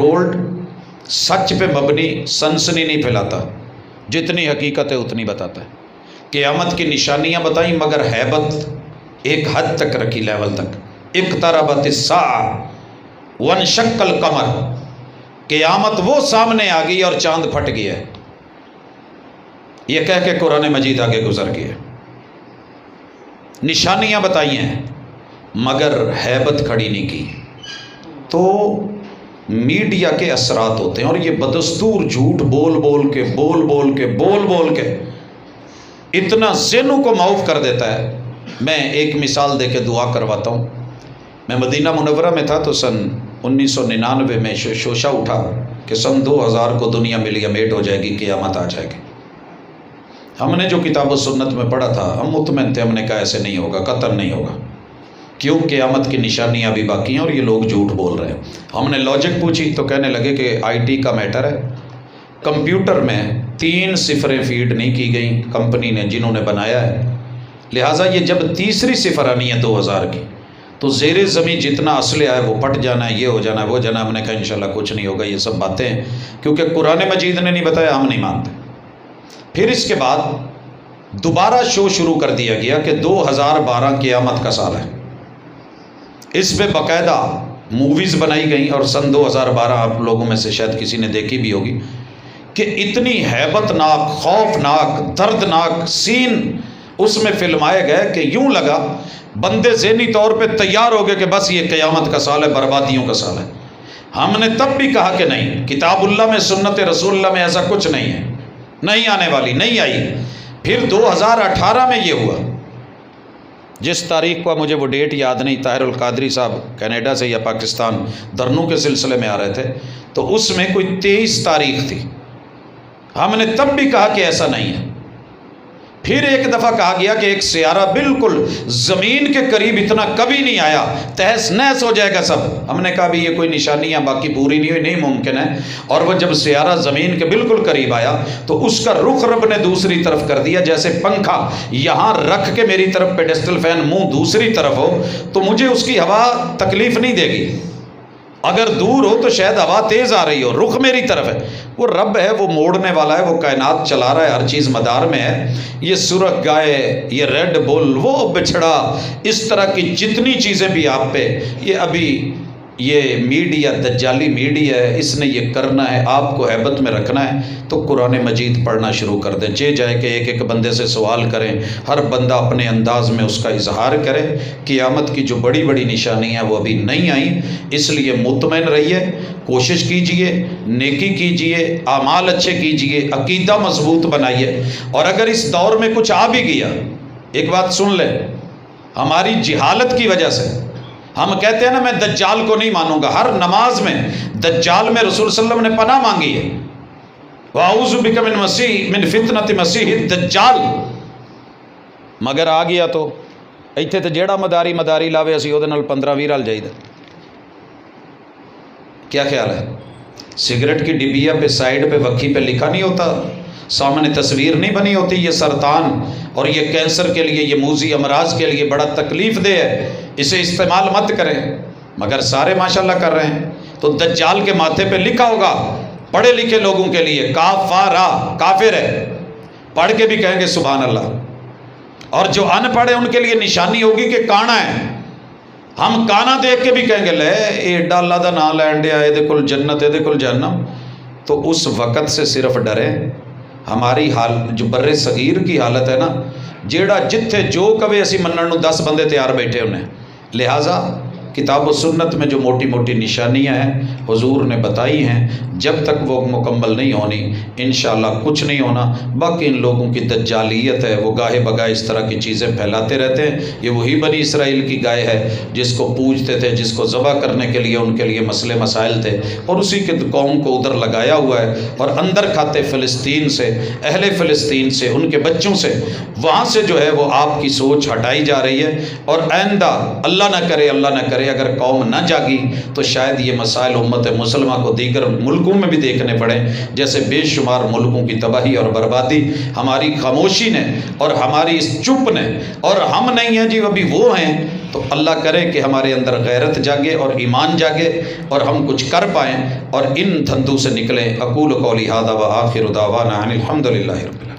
Controlled, سچ پہ مبنی، سنسنی نہیں پھیلاتا، جتنی حقیقت ہے اتنی بتاتا ہے۔ قیامت کی نشانیاں بتائیں مگر ہیبت ایک حد تک رکھی، لیول تک۔ اقتربت الساعہ وانشق القمر، قیامت وہ سامنے آ گئی اور چاند پھٹ گیا ہے، یہ کہہ کے قرآن مجید آگے گزر گیا۔ نشانیاں بتائی ہیں مگر ہیبت کھڑی نہیں کی۔ تو میڈیا کے اثرات ہوتے ہیں، اور یہ بدستور جھوٹ بول بول کے اتنا ذہنوں کو معوف کر دیتا ہے۔ میں ایک مثال دے کے دعا کرواتا ہوں۔ میں مدینہ منورہ میں تھا تو سن 1999 میں شوشہ اٹھا کہ سن 2000 کو دنیا ملیمیٹ ہو جائے گی، قیامت آ جائے گی۔ ہم نے جو کتاب و سنت میں پڑھا تھا ہم مطمئن تھے، ہم نے کہا ایسے نہیں ہوگا، قطعاً نہیں ہوگا، کیوں؟ قیامت کی نشانیاں ابھی باقی ہیں اور یہ لوگ جھوٹ بول رہے ہیں۔ ہم نے لاجک پوچھی تو کہنے لگے کہ IT کا میٹر ہے، کمپیوٹر میں 3 صفریں فیڈ نہیں کی گئیں کمپنی نے، جنہوں نے بنایا ہے، لہٰذا یہ جب تیسری صفر آنی ہے 2000 کی تو زیر زمین جتنا اسلحہ ہے وہ پھٹ جانا ہے، یہ ہو جانا ہے، وہ جانا ہے۔ ہم نے کہا انشاءاللہ کچھ نہیں ہوگا، یہ سب باتیں ہیں، کیونکہ قرآن مجید نے نہیں بتایا، ہم نہیں مانتے۔ پھر اس کے بعد دوبارہ شو شروع کر دیا گیا کہ 2012 قیامت کا سال ہے، اس پہ باقاعدہ موویز بنائی گئیں، اور سن 2012 آپ لوگوں میں سے شاید کسی نے دیکھی بھی ہوگی کہ اتنی ہیبت ناک، خوفناک، دردناک سین اس میں فلمائے گئے کہ یوں لگا بندے ذہنی طور پہ تیار ہو گئے کہ بس یہ قیامت کا سال ہے، بربادیوں کا سال ہے۔ ہم نے تب بھی کہا کہ نہیں، کتاب اللہ میں، سنت رسول اللہ میں ایسا کچھ نہیں ہے، نہیں آنے والی، نہیں آئی۔ پھر 2018 میں یہ ہوا، جس تاریخ کو مجھے وہ ڈیٹ یاد نہیں، طاہر القادری صاحب کینیڈا سے یا پاکستان دھرنوں کے سلسلے میں آ رہے تھے، تو اس میں کوئی 23 تاریخ تھی۔ ہم نے تب بھی کہا کہ ایسا نہیں ہے۔ پھر ایک دفعہ کہا گیا کہ ایک سیارہ بالکل زمین کے قریب اتنا کبھی نہیں آیا، تہس نہس ہو جائے گا سب۔ ہم نے کہا بھی یہ کوئی نشانیاں باقی پوری نہیں ہوئی، نہیں ممکن ہے۔ اور وہ جب سیارہ زمین کے بالکل قریب آیا تو اس کا رخ رب نے دوسری طرف کر دیا، جیسے پنکھا یہاں رکھ کے میری طرف پیڈسٹل فین منہ دوسری طرف ہو تو مجھے اس کی ہوا تکلیف نہیں دے گی، اگر دور ہو تو شاید ہوا تیز آ رہی ہو، رخ میری طرف ہے۔ وہ رب ہے، وہ موڑنے والا ہے، وہ کائنات چلا رہا ہے، ہر چیز مدار میں ہے۔ یہ سرخ گائے، یہ ریڈ بل، وہ بچھڑا، اس طرح کی جتنی چیزیں بھی آپ پہ، یہ ابھی یہ میڈیا دجالی میڈیا ہے، اس نے یہ کرنا ہے، آپ کو ہیبت میں رکھنا ہے۔ تو قرآن مجید پڑھنا شروع کر دیں، جائے کہ ایک ایک بندے سے سوال کریں، ہر بندہ اپنے انداز میں اس کا اظہار کرے۔ قیامت کی جو بڑی بڑی نشانی ہیں وہ ابھی نہیں آئیں، اس لیے مطمئن رہیے، کوشش کیجئے، نیکی کیجئے، اعمال اچھے کیجئے، عقیدہ مضبوط بنائیے۔ اور اگر اس دور میں کچھ آ بھی گیا، ایک بات سن لیں، ہماری جہالت کی وجہ سے ہم کہتے ہیں نا میں دجال کو نہیں مانوں گا، ہر نماز میں دجال میں رسول صلی اللہ علیہ وسلم نے پناہ مانگی ہے، وَأَعُوذُ بِكَ مِن فِتْنَةِ مَسِیحِ الدَّجَّالِ، مگر آ گیا تو ایتھے تے جیڑا مداری لاوے اسی اودے نال 15-20 رل جائیدا۔ کیا خیال ہے؟ سگریٹ کی ڈبیا پہ سائیڈ پہ وکھی پہ لکھا نہیں ہوتا، سامنے تصویر نہیں بنی ہوتی، یہ سرطان اور یہ کینسر کے لیے، یہ موذی امراض کے لیے بڑا تکلیف دہ ہے، اسے استعمال مت کریں، مگر سارے ماشاءاللہ کر رہے ہیں۔ تو دجال کے ماتھے پہ لکھا ہوگا پڑھے لکھے لوگوں کے لیے، کافارا، کافر ہے، پڑھ کے بھی کہیں گے سبحان اللہ، اور جو ان پڑھ ہیں ان کے لیے نشانی ہوگی کہ کانا ہے، ہم کانا دیکھ کے بھی کہیں گے لے ایڈا اللہ دا نام لین دیا، یہ کل جنت، یہ کل جہنم۔ تو اس وقت سے صرف ڈریں۔ ہماری حال جو بر صغیر کی حالت ہے نا، جیڑا جتھے جو کبھی اسی منن نو 10 بندے تیار بیٹھے انہیں، لہٰذا کتاب و سنت میں جو موٹی موٹی نشانیاں ہیں حضور نے بتائی ہیں، جب تک وہ مکمل نہیں ہونی انشاءاللہ کچھ نہیں ہونا۔ باقی ان لوگوں کی دجالیت ہے، وہ گاہے بگاہ اس طرح کی چیزیں پھیلاتے رہتے ہیں۔ یہ وہی بنی اسرائیل کی گائے ہے جس کو پوجتے تھے، جس کو ذبح کرنے کے لیے ان کے لیے مسئلے مسائل تھے، اور اسی کے قوم کو ادھر لگایا ہوا ہے، اور اندر کھاتے فلسطین سے، اہل فلسطین سے، ان کے بچوں سے، وہاں سے جو ہے وہ آپ کی سوچ ہٹائی جا رہی ہے۔ اور آئندہ اللہ نہ کرے اگر قوم نہ جاگی تو شاید یہ مسائل امت مسلمہ کو دیگر ملکوں میں بھی دیکھنے پڑیں، جیسے بے شمار ملکوں کی تباہی اور بربادی ہماری خاموشی نے اور ہماری اس چپ نے، اور ہم نہیں ہیں جی ابھی وہ ہیں تو اللہ کرے کہ ہمارے اندر غیرت جاگے اور ایمان جاگے اور ہم کچھ کر پائیں اور ان دھندوں سے نکلیں۔ اقول قولی ھذا وآخر دعوانا ان الحمد للہ رب العالمین۔